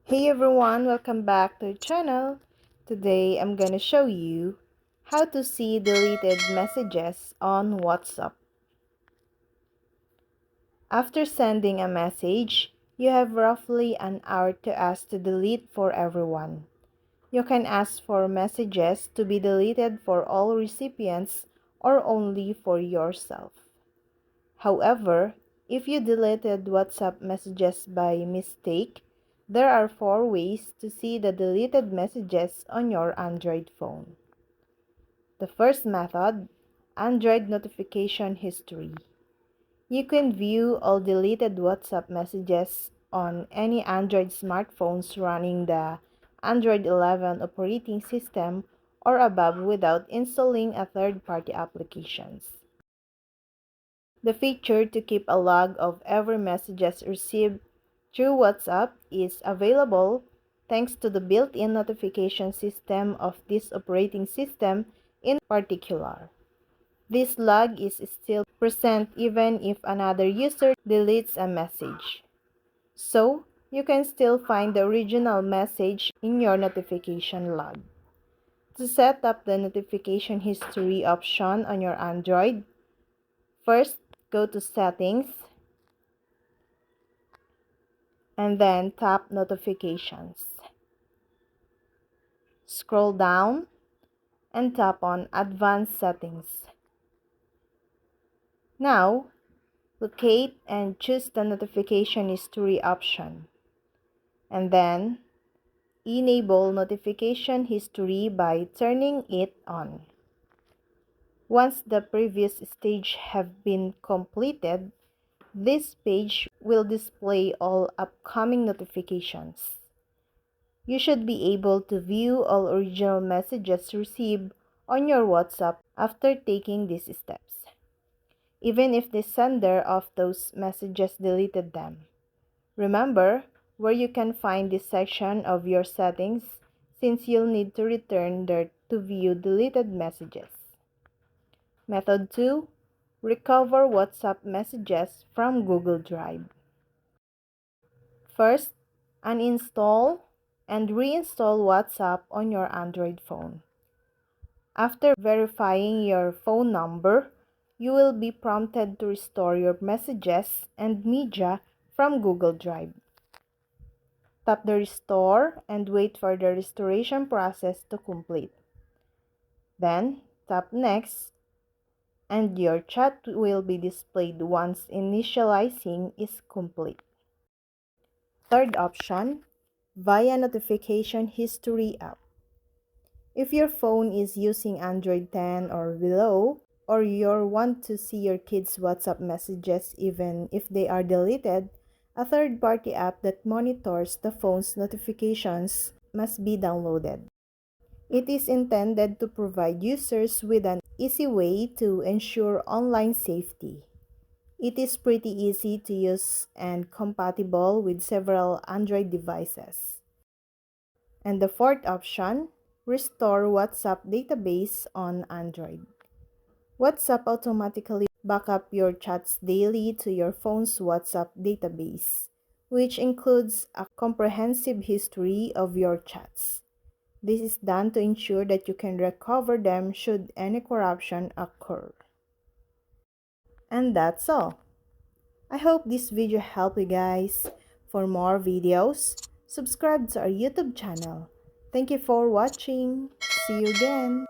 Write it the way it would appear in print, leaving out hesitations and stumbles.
Hey everyone, welcome back to the channel. Today I'm gonna show you how to see deleted messages on WhatsApp. After sending a message, you have roughly an hour to ask to delete for everyone. You can ask for messages to be deleted for all recipients or only for yourself. However, if you deleted WhatsApp messages by mistake, there are 4 ways to see the deleted messages on your Android phone. The first method, Android notification history. You can view all deleted WhatsApp messages on any Android smartphones running the Android 11 operating system or above without installing a third-party applications. The feature to keep a log of every messages received through WhatsApp is available thanks to the built-in notification system of this operating system in particular. This log is still present even if another user deletes a message. So, you can still find the original message in your notification log. To set up the notification history option on your Android, first go to Settings and then tap Notifications. Scroll down and tap on Advanced Settings. Now, locate and choose the Notification History option, and then enable Notification History by turning it on. Once the previous stage have been completed, this page will display all upcoming notifications. You should be able to view all original messages received on your WhatsApp after taking these steps, even if the sender of those messages deleted them. Remember where you can find this section of your settings since you'll need to return there to view deleted messages. Method 2. Recover WhatsApp messages from Google Drive. First, uninstall and reinstall WhatsApp on your Android phone. After verifying your phone number, you will be prompted to restore your messages and media from Google Drive. Tap the Restore and wait for the restoration process to complete. Then, tap Next and your chat will be displayed once initializing is complete. Third option, via Notification History app. If your phone is using Android 10 or below, or you want to see your kids' WhatsApp messages even if they are deleted, a third-party app that monitors the phone's notifications must be downloaded. It is intended to provide users with an easy way to ensure online safety. It is pretty easy to use and compatible with several Android devices. And the fourth option, restore WhatsApp database on Android. WhatsApp automatically backup your chats daily to your phone's WhatsApp database, which includes a comprehensive history of your chats. This is done to ensure that you can recover them should any corruption occur. And that's all. I hope this video helped you guys. For more videos, subscribe to our YouTube channel. Thank you for watching. See you again.